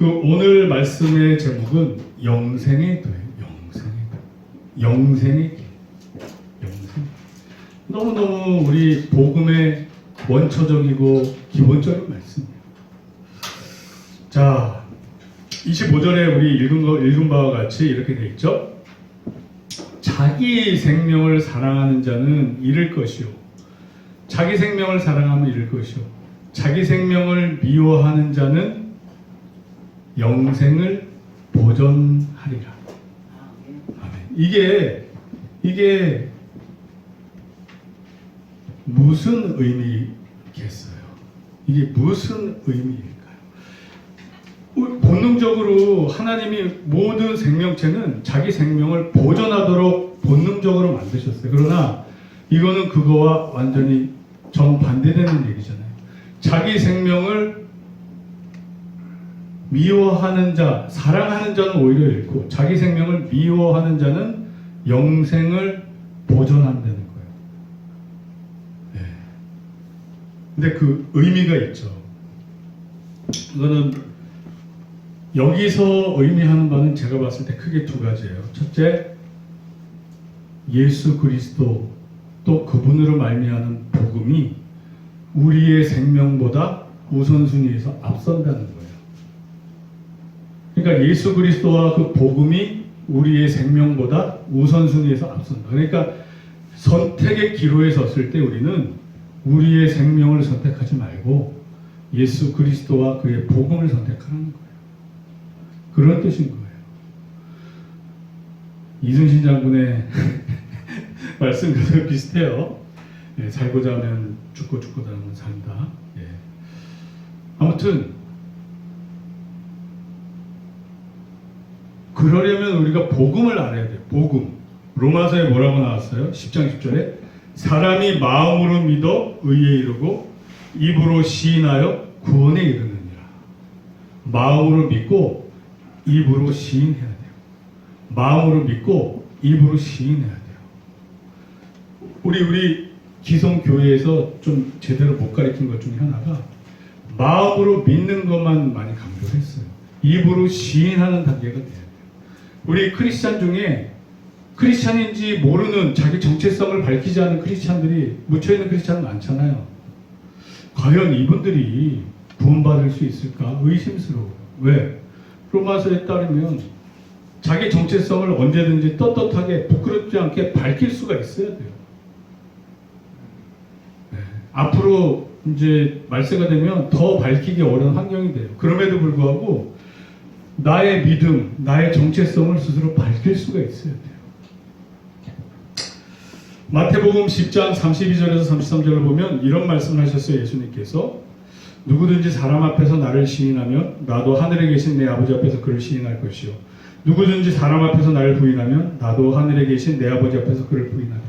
그 오늘 말씀의 제목은 영생의 도예요. 영생의 길. 영생. 너무너무 우리 복음의 원초적이고 기본적인 말씀이에요. 자, 25절에 우리 읽은 바와 같이 이렇게 되어 있죠. 자기 생명을 사랑하는 자는 잃을 것이요. 자기 생명을 사랑하면 잃을 것이요. 자기 생명을 미워하는 자는 영생을 보존하리라. 아멘. 이게 무슨 의미겠어요? 이게 무슨 의미일까요? 본능적으로 하나님이 모든 생명체는 자기 생명을 보존하도록 본능적으로 만드셨어요. 그러나 이거는 그거와 완전히 정반대되는 얘기잖아요. 자기 생명을 미워하는 자, 사랑하는 자는 오히려 잃고 자기 생명을 미워하는 자는 영생을 보존한다는 거예요. 네. 근데 그 의미가 있죠. 이거는 여기서 의미하는 바는 제가 봤을 때 크게 두 가지예요. 첫째, 예수 그리스도 또 그분으로 말미암는 복음이 우리의 생명보다 우선순위에서 앞선다는 거예요. 그러니까 예수 그리스도와 그 복음이 우리의 생명보다 우선순위에서 앞선다. 그러니까 선택의 기로에 섰을 때 우리는 우리의 생명을 선택하지 말고 예수 그리스도와 그의 복음을 선택하는 거예요. 그런 뜻인 거예요. 이순신 장군의 말씀과 비슷해요. 예, 살고자 하면 죽고 죽고자 하면 산다. 예. 아무튼 그러려면 우리가 복음을 알아야 돼요. 복음. 로마서에 뭐라고 나왔어요? 10장 10절에 사람이 마음으로 믿어 의에 이르고 입으로 시인하여 구원에 이르느니라. 마음으로 믿고 입으로 시인해야 돼요. 마음으로 믿고 입으로 시인해야 돼요. 우리 기성교회에서 좀 제대로 못 가르친 것 중에 하나가 마음으로 믿는 것만 많이 강조를 했어요. 입으로 시인하는 단계가 돼야 돼요. 우리 크리스찬 중에 크리스찬인지 모르는 자기 정체성을 밝히지 않은 크리스찬들이 묻혀있는 크리스찬은 많잖아요. 과연 이분들이 구원받을 수 있을까 의심스러워요. 왜? 로마서에 따르면 자기 정체성을 언제든지 떳떳하게 부끄럽지 않게 밝힐 수가 있어야 돼요. 네. 앞으로 이제 말세가 되면 더 밝히기 어려운 환경이 돼요. 그럼에도 불구하고 나의 믿음, 나의 정체성을 스스로 밝힐 수가 있어야 돼요. 마태복음 10장 32절에서 33절을 보면 이런 말씀을 하셨어요. 예수님께서 누구든지 사람 앞에서 나를 시인하면 나도 하늘에 계신 내 아버지 앞에서 그를 시인할 것이요 누구든지 사람 앞에서 나를 부인하면 나도 하늘에 계신 내 아버지 앞에서 그를 부인하리라.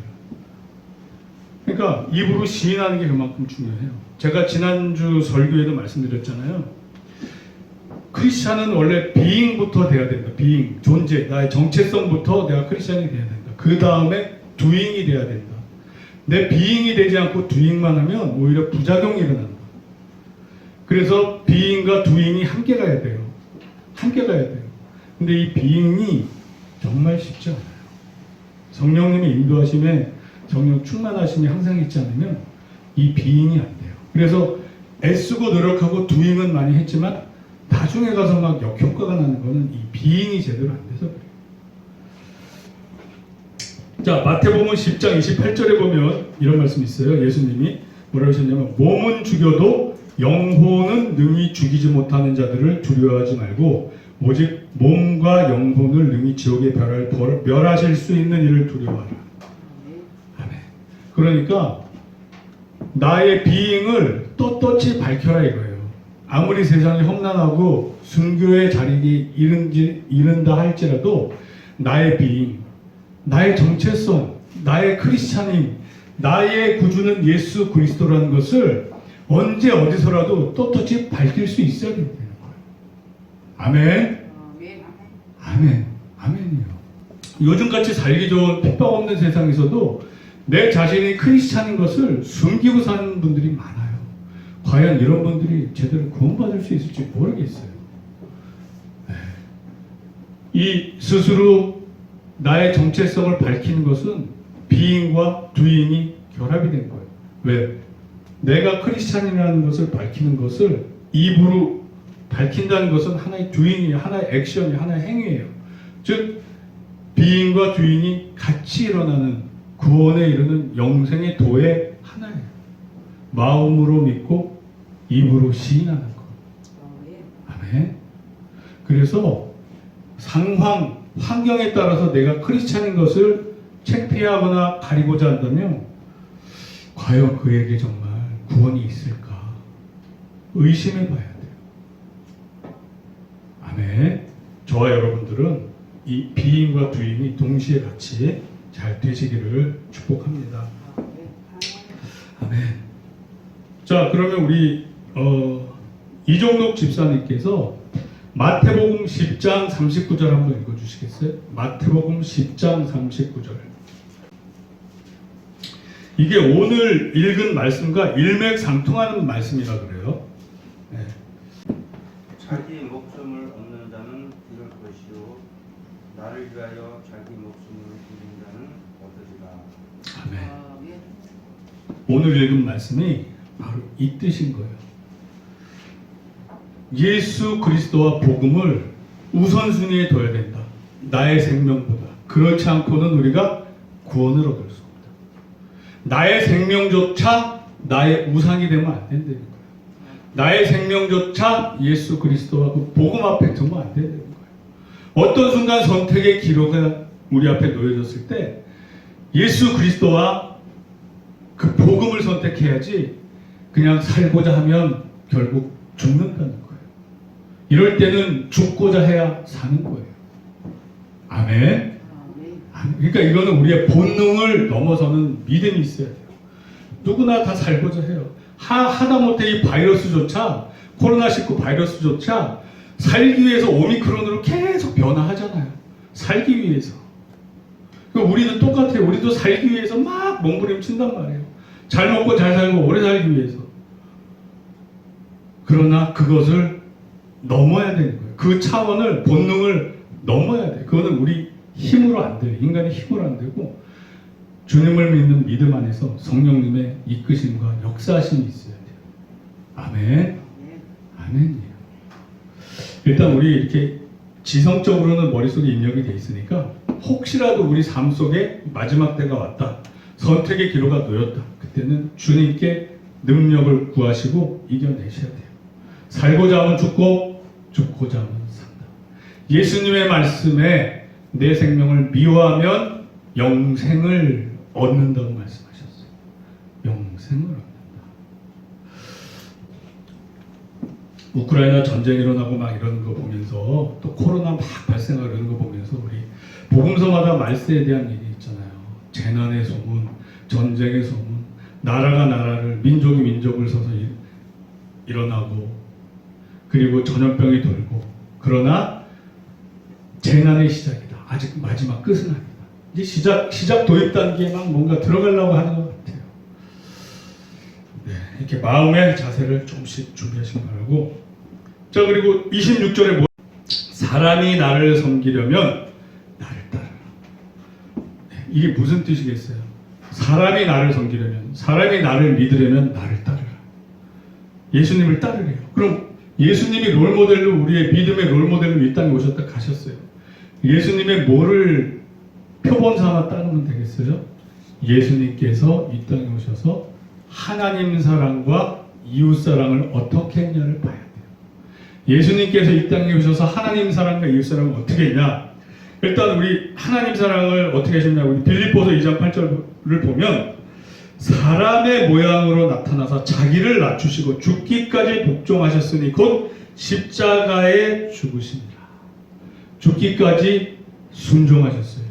그러니까 입으로 시인하는 게 그만큼 중요해요. 제가 지난주 설교에도 말씀드렸잖아요. 크리스찬은 원래 being부터 돼야 된다. being, 존재, 나의 정체성부터 내가 크리스찬이 돼야 된다. 그 다음에 doing이 돼야 된다. 내 being이 되지 않고 doing만 하면 오히려 부작용이 일어난다. 그래서 being과 doing이 함께 가야 돼요. 함께 가야 돼요. 근데 이 being이 정말 쉽지 않아요. 성령님의 인도하심에 성령 충만하심이 항상 있지 않으면 이 being이 안 돼요. 그래서 애쓰고 노력하고 doing은 많이 했지만 나중에 가서 막 역효과가 나는 거는 이 being이 제대로 안 돼서 그래요. 자, 마태복음 10장 28절에 보면 이런 말씀이 있어요. 예수님이 뭐라고 하셨냐면 몸은 죽여도 영혼은 능히 죽이지 못하는 자들을 두려워하지 말고 오직 몸과 영혼을 능히 지옥에 멸하실 수 있는 이를 두려워하라. 아멘. 그러니까 나의 비잉을 떳떳이 밝혀라 이거예요. 아무리 세상이 험난하고 순교의 자리에 이른다 할지라도 나의 비잉, 나의 정체성, 나의 크리스찬임, 나의 구주는 예수 그리스도라는 것을 언제 어디서라도 떳떳이 밝힐 수 있어야 된다는 거예요. 아멘. 아멘. 아멘이요. 요즘같이 살기 좋은 핍박 없는 세상에서도 내 자신이 크리스찬인 것을 숨기고 사는 분들이 많아요. 과연 이런 분들이 제대로 구원받을 수 있을지 모르겠어요. 이 스스로 나의 정체성을 밝히는 것은 being과 doing이 결합이 된 거예요. 왜? 내가 크리스찬이라는 것을 밝히는 것을 입으로 밝힌다는 것은 하나의 doing이에요. 하나의 액션이에요. 하나의 행위예요. 즉 being과 doing이 같이 일어나는 구원에 이르는 영생의 도의 하나예요. 마음으로 믿고 입으로 시인하는 것. 아멘. 그래서 상황, 환경에 따라서 내가 크리스찬인 것을 창피하거나 가리고자 한다면 과연 그에게 정말 구원이 있을까? 의심해 봐야 돼요. 아멘. 저와 여러분들은 이 being과 doing이 동시에 같이 잘 되시기를 축복합니다. 아멘. 자, 그러면 우리 이종록 집사님께서 마태복음 10장 39절 한번 읽어주시겠어요? 마태복음 10장 39절. 이게 오늘 읽은 말씀과 일맥상통하는 말씀이라 그래요. 네. 자기 목숨을 얻는 자는 잃을 것이요 나를 위하여 자기 목숨을 잃는 자는 얻으리라. 아멘. 오늘 읽은 말씀이 바로 이 뜻인 거예요. 예수 그리스도와 복음을 우선순위에 둬야 된다. 나의 생명보다. 그렇지 않고는 우리가 구원을 얻을 수 없다. 나의 생명조차 나의 우상이 되면 안 된다는 거예요. 나의 생명조차 예수 그리스도와 그 복음 앞에 두면 안 된다는 거예요. 어떤 순간 선택의 기로가 우리 앞에 놓여졌을 때 예수 그리스도와 그 복음을 선택해야지 그냥 살고자 하면 결국 죽는다는 거예요. 이럴 때는 죽고자 해야 사는 거예요. 아멘. 그러니까 이거는 우리의 본능을 넘어서는 믿음이 있어야 돼요. 누구나 다 살고자 해요. 하다못해 이 바이러스조차, 코로나19 바이러스조차 살기 위해서 오미크론으로 계속 변화하잖아요. 살기 위해서. 우리도 똑같아요. 우리도 살기 위해서 막 몸부림친단 말이에요. 잘 먹고 잘 살고 오래 살기 위해서. 그러나 그것을 넘어야 되는 거예요. 그 차원을, 본능을 넘어야 돼요. 그거는 우리 힘으로 안 돼요. 인간의 힘으로 안 되고 주님을 믿는 믿음 안에서 성령님의 이끄심과 역사하심이 있어야 돼요. 아멘. 아멘이에요. 일단 우리 이렇게 지성적으로는 머릿속에 입력이 돼 있으니까 혹시라도 우리 삶 속에 마지막 때가 왔다. 선택의 기로가 놓였다. 그때는 주님께 능력을 구하시고 이겨내셔야 돼요. 살고자 하면 죽고 죽고자 하면 산다. 예수님의 말씀에 내 생명을 미워하면 영생을 얻는다고 말씀하셨어요. 영생을 얻는다. 우크라이나 전쟁 일어나고 막 이러는 거 보면서 또 코로나 막 발생하고 이러는 거 보면서 우리 복음서마다 말세에 대한 얘기 있잖아요. 재난의 소문, 전쟁의 소문, 나라가 나라를, 민족이 민족을 서서 일어나고 그리고 전염병이 돌고 그러나 재난의 시작이다. 아직 마지막 끝은 아니다. 이제 시작 도입 단계에 막 뭔가 들어가려고 하는 것 같아요. 네, 이렇게 마음의 자세를 조금씩 준비하시기 바라고. 자, 그리고 26절에 사람이 나를 섬기려면 나를 따르라. 네, 이게 무슨 뜻이겠어요? 사람이 나를 섬기려면, 사람이 나를 믿으려면 나를 따르라. 예수님을 따르래요. 그럼 예수님이 롤모델로, 우리의 믿음의 롤모델로 이 땅에 오셨다 가셨어요. 예수님의 뭐를 표본 삼아 따르면 되겠어요? 예수님께서 이 땅에 오셔서 하나님 사랑과 이웃 사랑을 어떻게 했냐를 봐야 돼요. 예수님께서 이 땅에 오셔서 하나님 사랑과 이웃 사랑을 어떻게 했냐? 일단 우리 하나님 사랑을 어떻게 하셨냐고, 우리 빌립보서 2장 8절을 보면 사람의 모양으로 나타나서 자기를 낮추시고 죽기까지 복종하셨으니 곧 십자가에 죽으시니라. 죽기까지 순종하셨어요.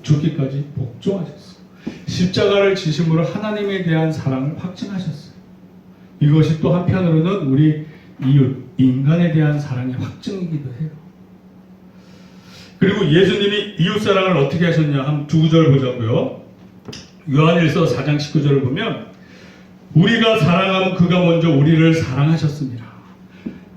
죽기까지 복종하셨어요. 십자가를 지심으로 하나님에 대한 사랑을 확증하셨어요. 이것이 또 한편으로는 우리 이웃, 인간에 대한 사랑의 확증이기도 해요. 그리고 예수님이 이웃 사랑을 어떻게 하셨냐 한 두 구절 보자고요. 요한일서 4장 19절을 보면 우리가 사랑하면 그가 먼저 우리를 사랑하셨습니다.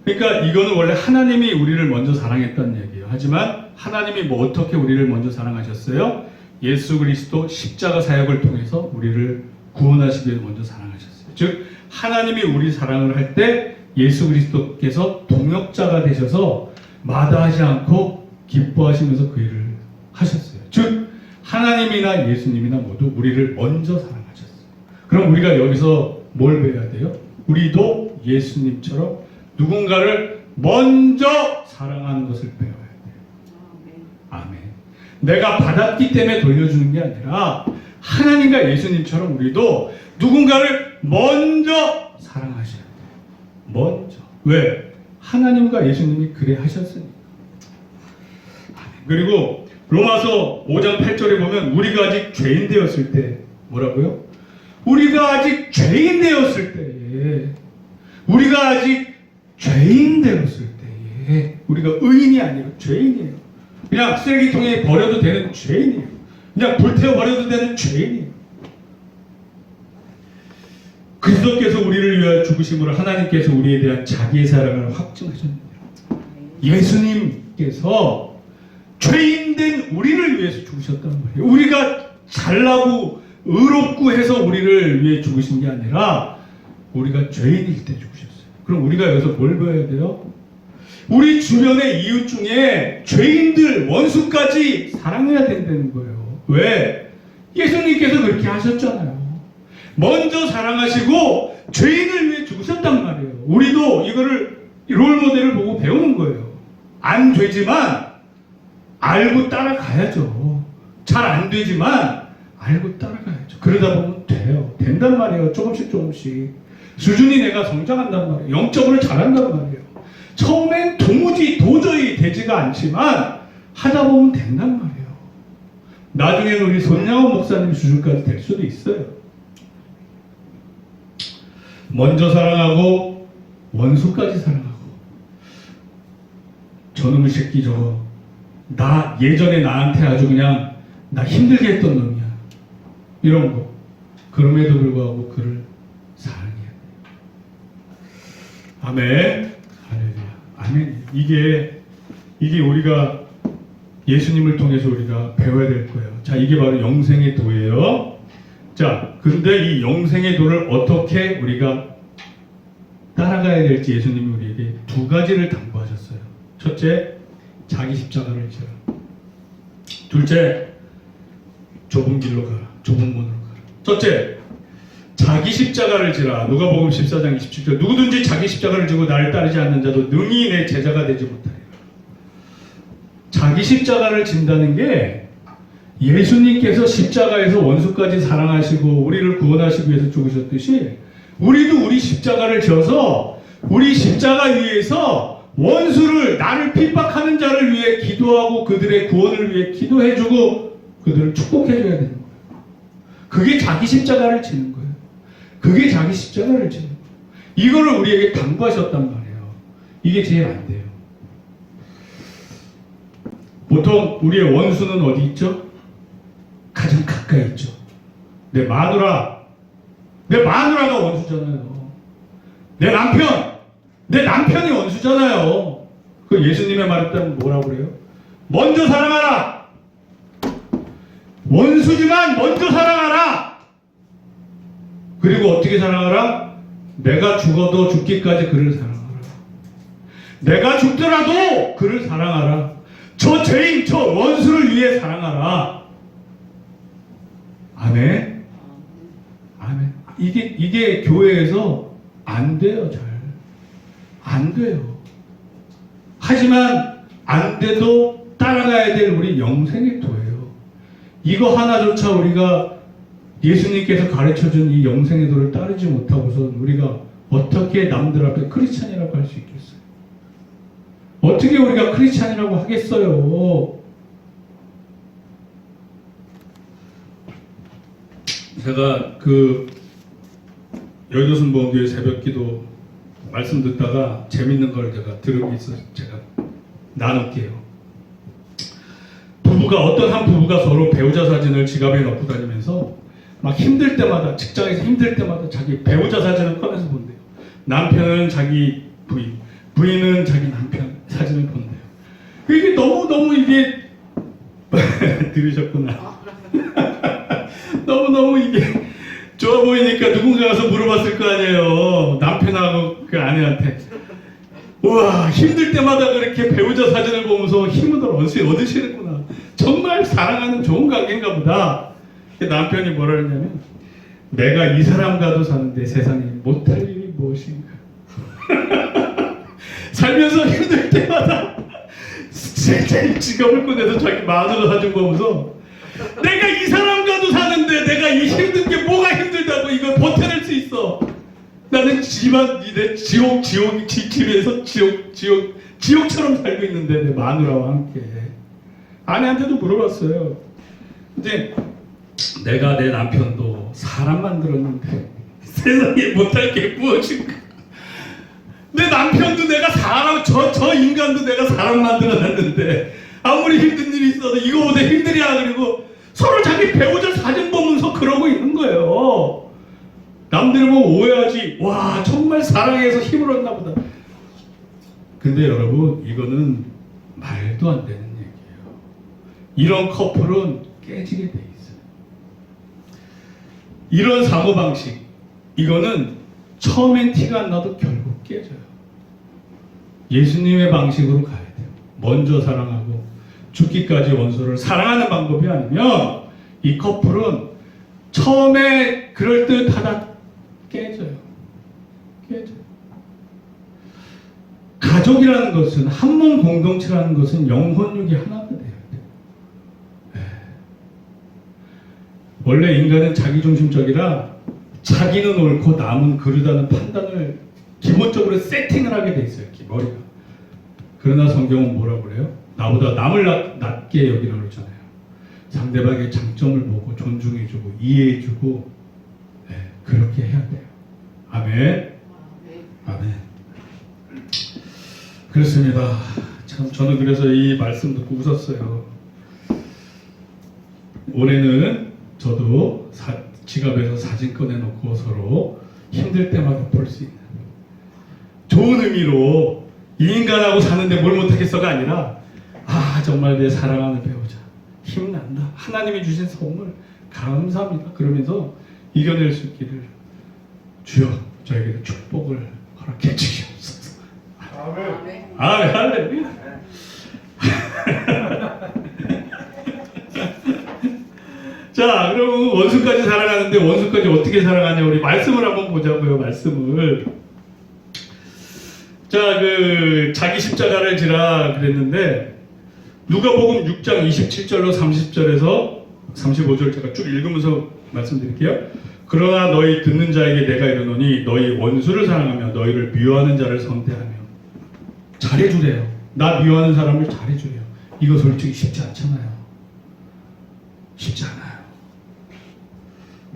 그러니까 이거는 원래 하나님이 우리를 먼저 사랑했다는 얘기예요. 하지만 하나님이 뭐 어떻게 우리를 먼저 사랑하셨어요? 예수 그리스도 십자가 사역을 통해서 우리를 구원하시기 위해 먼저 사랑하셨어요. 즉 하나님이 우리 사랑을 할 때 예수 그리스도께서 동역자가 되셔서 마다하지 않고 기뻐하시면서 그 일을 하셨어요. 즉 하나님이나 예수님이나 모두 우리를 먼저 사랑하셨어요. 그럼 우리가 여기서 뭘 배워야 돼요? 우리도 예수님처럼 누군가를 먼저 사랑하는 것을 배워야 돼요. 아멘. 내가 받았기 때문에 돌려주는 게 아니라 하나님과 예수님처럼 우리도 누군가를 먼저 사랑하셔야 돼요. 먼저. 왜? 하나님과 예수님이 그래 하셨으니까. 그리고 로마서 5장 8절에 보면 우리가 아직 죄인 되었을 때 뭐라고요? 우리가 아직 죄인 되었을 때에 우리가 아직 죄인 되었을 때에 우리가 의인이 아니고 죄인이에요. 그냥 쓰레기통에 버려도 되는 죄인이에요. 그냥 불태워 버려도 되는 죄인이에요. 그리스도께서 우리를 위하여 죽으심으로 하나님께서 우리에 대한 자기의 사랑을 확증하셨느니라. 예수님께서 죄인된 우리를 위해서 죽으셨단 말이에요. 우리가 잘나고 의롭고 해서 우리를 위해 죽으신 게 아니라 우리가 죄인일 때 죽으셨어요. 그럼 우리가 여기서 뭘 배워야 돼요? 우리 주변의 이웃 중에 죄인들, 원수까지 사랑해야 된다는 거예요. 왜? 예수님께서 그렇게 하셨잖아요. 먼저 사랑하시고 죄인을 위해 죽으셨단 말이에요. 우리도 이거를 롤모델을 보고 배우는 거예요. 안 되지만 알고 따라가야죠. 잘 안 되지만 알고 따라가야죠. 그러다 보면 돼요. 된단 말이에요. 조금씩 조금씩. 수준이 내가 성장한단 말이에요. 영적으로 잘한단 말이에요. 처음엔 도저히 되지가 않지만 하다 보면 된단 말이에요. 나중에는 우리 손양원 목사님 수준까지 될 수도 있어요. 먼저 사랑하고 원수까지 사랑하고 저놈의 새끼 저거 나 예전에 나한테 아주 그냥 나 힘들게 했던 놈이야. 이런 거. 그럼에도 불구하고 그를 사랑해야 돼. 아멘. 할렐루야. 아멘. 이게 우리가 예수님을 통해서 우리가 배워야 될 거예요. 자, 이게 바로 영생의 도예요. 자, 근데 이 영생의 도를 어떻게 우리가 따라가야 될지 예수님이 우리에게 두 가지를 당부하셨어요. 첫째, 자기 십자가를 지라. 둘째, 좁은 길로 가라. 좁은 문으로 가라. 첫째, 자기 십자가를 지라. 누가복음 14장 27절. 누구든지 자기 십자가를 지고 나를 따르지 않는 자도 능히 내 제자가 되지 못하리라. 자기 십자가를 진다는 게 예수님께서 십자가에서 원수까지 사랑하시고 우리를 구원하시기 위해서 죽으셨듯이 우리도 우리 십자가를 져서 우리 십자가 위에서 원수를 나를 핍박하는 자를 위해 기도하고 그들의 구원을 위해 기도해주고 그들을 축복해줘야 되는 거예요. 그게 자기 십자가를 지는 거예요. 그게 자기 십자가를 지는 거예요. 이거를 우리에게 당부하셨단 말이에요. 이게 제일 안 돼요. 보통 우리의 원수는 어디 있죠? 가장 가까이 있죠. 내 마누라가 원수잖아요. 내 남편이 원수잖아요. 그 예수님의 말에 따르면 뭐라고 그래요? 먼저 사랑하라. 원수지만 먼저 사랑하라. 그리고 어떻게 사랑하라? 내가 죽어도 죽기까지 그를 사랑하라. 내가 죽더라도 그를 사랑하라. 저 죄인, 저 원수를 위해 사랑하라. 아멘. 아멘. 이게 교회에서 안 돼요, 잘. 안 돼요. 하지만 안 돼도 따라가야 될 우리 영생의 도예요. 이거 하나조차 우리가 예수님께서 가르쳐준 이 영생의 도를 따르지 못하고선 우리가 어떻게 남들 앞에 크리스찬이라고 할 수 있겠어요? 어떻게 우리가 크리스찬이라고 하겠어요? 제가 여의도순복음교회 새벽기도 말씀 듣다가 재밌는 걸 제가 들은 게 있어서 제가 나눌게요. 어떤 한 부부가 서로 배우자 사진을 지갑에 넣고 다니면서 막 힘들 때마다, 직장에서 힘들 때마다 자기 배우자 사진을 꺼내서 본대요. 남편은 자기 부인은 자기 남편 사진을 본대요. 이게 너무 이게 들으셨구나. 너무너무 이게 좋아 보이니까 누군가 가서 물어봤을 거 아니에요. 남편하고 그 아내한테. 우와, 힘들 때마다 그렇게 배우자 사진을 보면서 힘을 얻으시는구나. 정말 사랑하는 좋은 관계인가 보다. 남편이 뭐라 그러냐면, 내가 이 사람과도 사는데 세상에 못할 일이 무엇인가. 살면서 힘들 때마다 지갑을 꺼내서 자기 마누라 사진 보면서, 내가 이 사람과도 사는데 내가 이 힘든 게 뭐가 힘들다고 이걸 버텨낼 수 있어. 나는 집에서 지옥처럼 살고 있는데 내 마누라와 함께. 아내한테도 물어봤어요. 이제 내가 내 남편도 사람 만들었는데 세상에 못할 게 무엇인가. 내 남편도 내가 사람, 저 인간도 내가 사람 만들어놨는데 아무리 힘든 일이 있어도 이거보다 힘들이야. 그리고 서로 자기 배우자 사진 보면서 그러고 있는 거예요. 남들 보면 오해하지. 와, 정말 사랑해서 힘을 얻나 보다. 근데 여러분, 이거는 말도 안 되는 얘기예요. 이런 커플은 깨지게 돼 있어요. 이런 사고방식, 이거는 처음엔 티가 안 나도 결국 깨져요. 예수님의 방식으로 가야 돼요. 먼저 사랑하고 죽기까지 원수를 사랑하는 방법이 아니면 이 커플은 처음에 그럴듯하다 깨져요. 가족이라는 것은, 한 몸 공동체라는 것은 영혼육이 하나가 돼야 돼요. 원래 인간은 자기중심적이라 자기는 옳고 남은 그르다는 판단을 기본적으로 세팅을 하게 돼 있어요. 머리가. 그러나 성경은 뭐라고 그래요? 나보다 남을 낮게 여기라고 그러잖아요. 상대방의 장점을 보고 존중해주고 이해해주고, 그렇게 해야 돼요. 아멘. 아멘. 그렇습니다. 참 저는 그래서 이 말씀 듣고 웃었어요. 올해는 저도 지갑에서 사진 꺼내놓고 서로 힘들 때마다 볼 수 있는 좋은 의미로, 이 인간하고 사는데 뭘 못하겠어가 아니라, 아, 정말 내 사랑하는 배우자 힘난다, 하나님이 주신 선물 감사합니다 그러면서 이겨낼 수 있기를 주여 저에게 축복을 허락해 주시옵소서. 아멘. 아멘. 할렐루야. 자, 그럼 원수까지 사랑하는데 원수까지 어떻게 사랑하냐, 우리 말씀을 한번 보자고요. 말씀을. 자, 자기 십자가를 지라 그랬는데, 누가복음 6장 27절로 30절에서 35절 제가 쭉 읽으면서 말씀드릴게요. 그러나 너희 듣는 자에게 내가 이르노니 너희 원수를 사랑하며 너희를 미워하는 자를 선대하며. 잘해주래요. 나 미워하는 사람을 잘해주래요. 이거 솔직히 쉽지 않잖아요. 쉽지 않아요.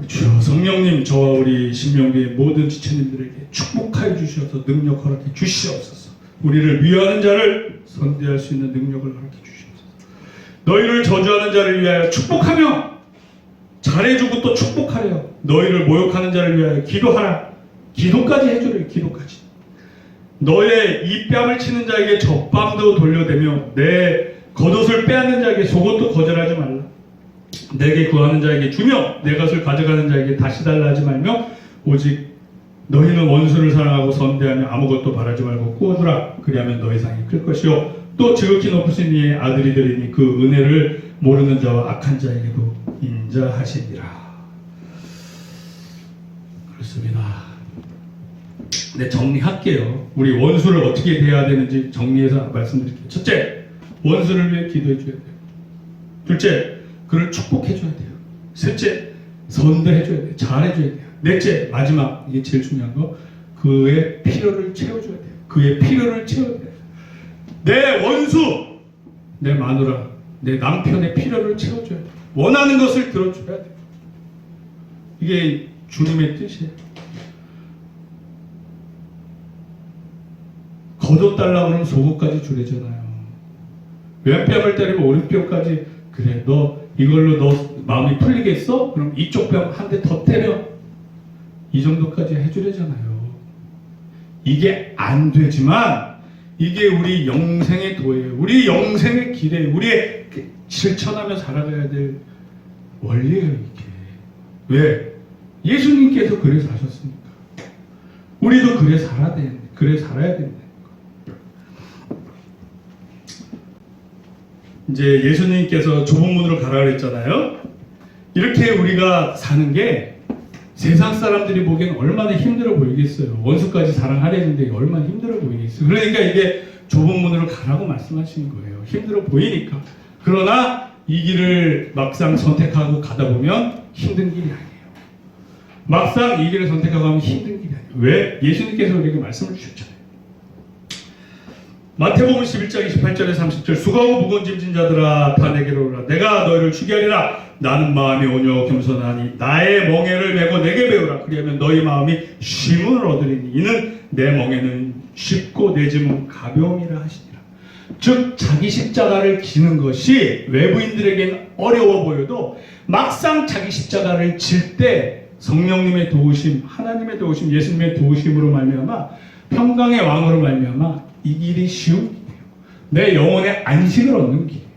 주여, 성령님 저와 우리 신명교의 모든 지체님들에게 축복하여 주셔서 능력 허락해 주시옵소서. 우리를 미워하는 자를 선대할 수 있는 능력을 허락해 주시옵소서. 너희를 저주하는 자를 위하여 축복하며, 잘해주고 또 축복하래요. 너희를 모욕하는 자를 위하여 기도하라. 기도까지 해주래요. 기도까지. 너의 이 뺨을 치는 자에게 젖밤도 돌려대며 내 겉옷을 빼앗는 자에게 속옷도 거절하지 말라. 내게 구하는 자에게 주며 내 것을 가져가는 자에게 다시 달라 하지 말며, 오직 너희는 원수를 사랑하고 선대하며 아무것도 바라지 말고 꾸어주라. 그리하면 너희 상이 클 것이요 또 지극히 높으신 이의 아들이 되리니 그 은혜를 모르는 자와 악한 자에게도 인자하시니라. 그렇습니다. 네, 정리할게요. 우리 원수를 어떻게 대해야 되는지 정리해서 말씀드릴게요. 첫째, 원수를 위해 기도해 줘야 돼요. 둘째, 그를 축복해 줘야 돼요. 셋째, 선대해 줘야 돼요. 잘해 줘야 돼요. 넷째, 마지막, 이게 제일 중요한 거, 그의 필요를 채워줘야 돼요. 그의 필요를 채워야 돼요. 내 원수, 내 마누라, 내 남편의 필요를 채워줘야 돼요. 원하는 것을 들어줘야 돼요. 이게 주님의 뜻이에요. 겉옷달라고 하면 속옷까지 주래잖아요. 왼뺨을 때리면 오른뺨까지, 그래 너 이걸로 너 마음이 풀리겠어? 그럼 이쪽 뺨 한 대 더 때려. 이 정도까지 해주래잖아요. 이게 안 되지만 이게 우리 영생의 도예요. 우리 영생의 길이에요. 우리의 실천하며 살아가야 될 원리예요, 이게. 왜? 예수님께서 그래 사셨으니까. 우리도 그래 살아야 된다. 이제 예수님께서 좁은 문으로 가라 그랬잖아요. 이렇게 우리가 사는 게 세상 사람들이 보기엔 얼마나 힘들어 보이겠어요. 원수까지 사랑하려는데 얼마나 힘들어 보이겠어요. 그러니까 이게 좁은 문으로 가라고 말씀하시는 거예요. 힘들어 보이니까. 그러나 이 길을 막상 선택하고 가다 보면 힘든 길이 아니에요. 막상 이 길을 선택하고 하면 힘든 길이 아니에요. 왜? 예수님께서 우리에게 말씀을 주셨잖아요. 마태복음 11장 28절에 30절 수고하고 무거운 짐진 자들아 다 내게로 오라 내가 너희를 쉬게 하리라 나는 마음이 온유하고 겸손하니 나의 멍에를 메고 내게 배우라 그리하면 너희 마음이 쉼을 얻으리니 이는 내 멍에는 쉽고 내 짐은 가벼움이라 하시니라. 즉 자기 십자가를 지는 것이 외부인들에게는 어려워 보여도 막상 자기 십자가를 질 때 성령님의 도우심, 하나님의 도우심, 예수님의 도우심으로 말미암아 평강의 왕으로 말미암아 이 길이 쉬운 길이에요. 내 영혼의 안식을 얻는 길이에요.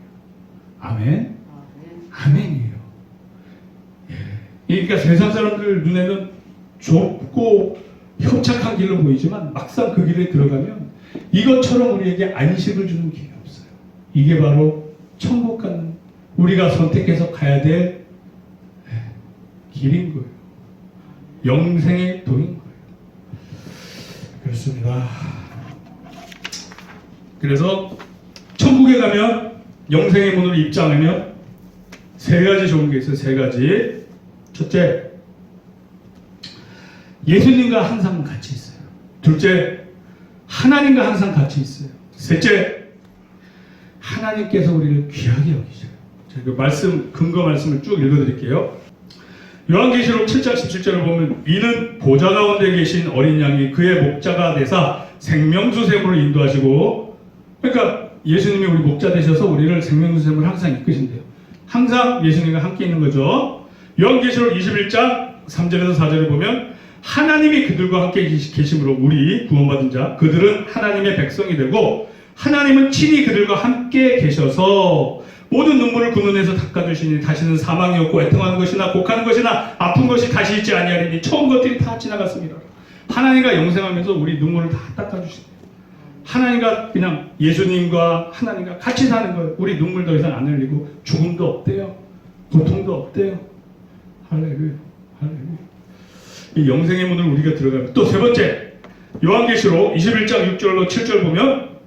아멘. 아멘이에요. 예. 그러니까 세상 사람들 눈에는 좁고 협착한 길로 보이지만 막상 그 길에 들어가면 이것처럼 우리에게 안식을 주는 길이 없어요. 이게 바로 천국 가는 우리가 선택해서 가야 될 길인 거예요. 영생의 도인 거예요. 그렇습니다. 그래서 천국에 가면 영생의 문으로 입장하면 세 가지 좋은 게 있어요. 세 가지. 첫째, 예수님과 항상 같이 있어요. 둘째, 하나님과 항상 같이 있어요. 셋째, 하나님께서 우리를 귀하게 여기셔요. 제가 그 말씀, 근거 말씀을 쭉 읽어드릴게요. 요한계시록 7장 17절을 보면 이는 보좌 가운데 계신 어린 양이 그의 목자가 되사 생명수샘으로 인도하시고, 그러니까 예수님이 우리 목자 되셔서 우리를 생명수샘으로 항상 이끄신대요. 항상 예수님과 함께 있는 거죠. 요한계시록 21장 3절에서 4절에 보면 하나님이 그들과 함께 계심으로 우리 구원받은 자 그들은 하나님의 백성이 되고 하나님은 친히 그들과 함께 계셔서 모든 눈물을 그 눈에서 닦아주시니 다시는 사망이 없고 애통하는 것이나 곡하는 것이나 아픈 것이 다시 있지 아니하리니 처음 것들이 다 지나갔습니다. 하나님과 영생하면서 우리 눈물을 다 닦아주시네요. 하나님과 그냥 예수님과 하나님과 같이 사는 거예요. 우리 눈물 더 이상 안 흘리고 죽음도 없대요. 고통도 없대요. 할렐루야. 할렐루야. 이 영생의 문을 우리가 들어가면 또 세 번째 요한계시록 21장 6절로 7절 보면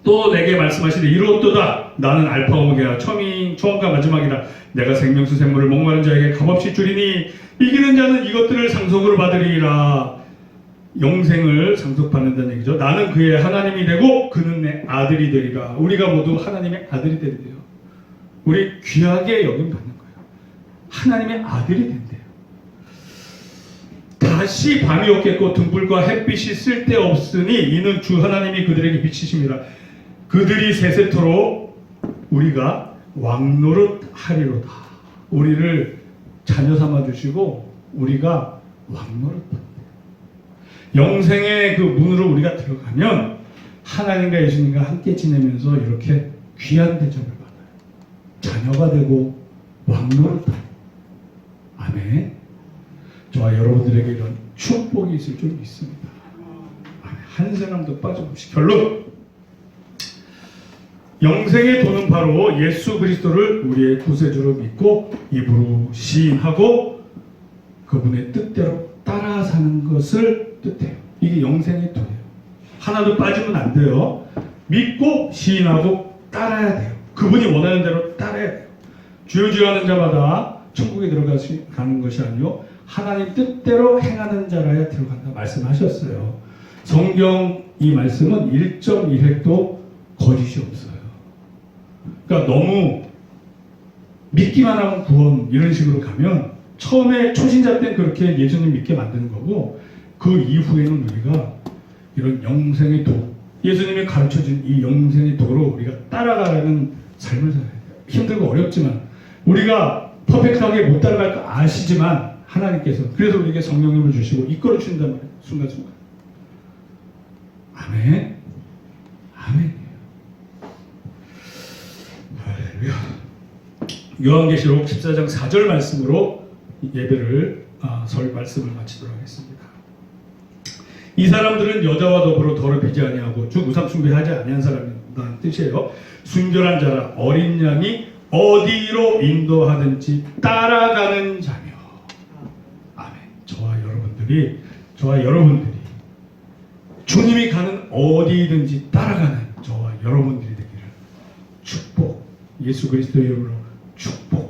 또 내게 말씀하시되 이루었도다 나는 알파 오메가 처음과 마지막이라 내가 생명수 샘물을 목마른 자에게 값없이 주리니 이기는 자는 이것들을 상속으로 받으리라. 영생을 상속받는다는 얘기죠. 나는 그의 하나님이 되고 그는 내 아들이 되리라. 우리가 모두 하나님의 아들이 되리래요. 우리 귀하게 여김 받는 거예요. 하나님의 아들이 된대요. 다시 밤이 없겠고 등불과 햇빛이 쓸데없으니 이는 주 하나님이 그들에게 비치심이라. 그들이 세세토록 우리가 왕노릇 하리로다. 우리를 자녀 삼아 주시고 우리가 왕노릇 합니다. 영생의 그 문으로 우리가 들어가면 하나님과 예수님과 함께 지내면서 이렇게 귀한 대접을 받아요. 자녀가 되고 왕노릇 합니다. 아멘. 저와 여러분들에게 이런 축복이 있을 줄 믿습니다. 한 사람도 빠짐없이. 결론, 영생의 도는 바로 예수 그리스도를 우리의 구세주로 믿고 입으로 시인하고 그분의 뜻대로 따라 사는 것을 뜻해요. 이게 영생의 도예요. 하나도 빠지면 안 돼요. 믿고 시인하고 따라야 돼요. 그분이 원하는 대로 따라야 돼요. 주여 주여 하는 자마다 천국에 들어가는 것이 아니요 하나님 뜻대로 행하는 자라야 들어간다 말씀하셨어요. 성경 이 말씀은 1.1획도 거짓이 없어요. 그러니까 너무 믿기만 하면 구원 이런 식으로 가면 처음에 초신자 때는 그렇게 예수님 믿게 만드는 거고 그 이후에는 우리가 이런 영생의 도, 예수님이 가르쳐준 이 영생의 도로 우리가 따라가라는 삶을 살아야 돼요. 힘들고 어렵지만 우리가 퍼펙트하게 못 따라갈 거 아시지만 하나님께서 그래서 우리에게 성령님을 주시고 이끌어 주신단 말이에요. 순간순간. 아멘. 아멘이에요. 할렐루야. 요한계시록 14장 4절 말씀으로 예배를 설 말씀을 마치도록 하겠습니다. 이 사람들은 여자와 더불어 더럽히지 아니하고 즉 우상 숭배하지 아니한 사람이라는 뜻이에요. 순결한 자라 어린 양이 어디로 인도하든지 따라가는 자며. 아멘. 저와 여러분들이 주님이 가는 어디든지 따라가는 저와 여러분들이 되기를 예수 그리스도의 이름으로 축복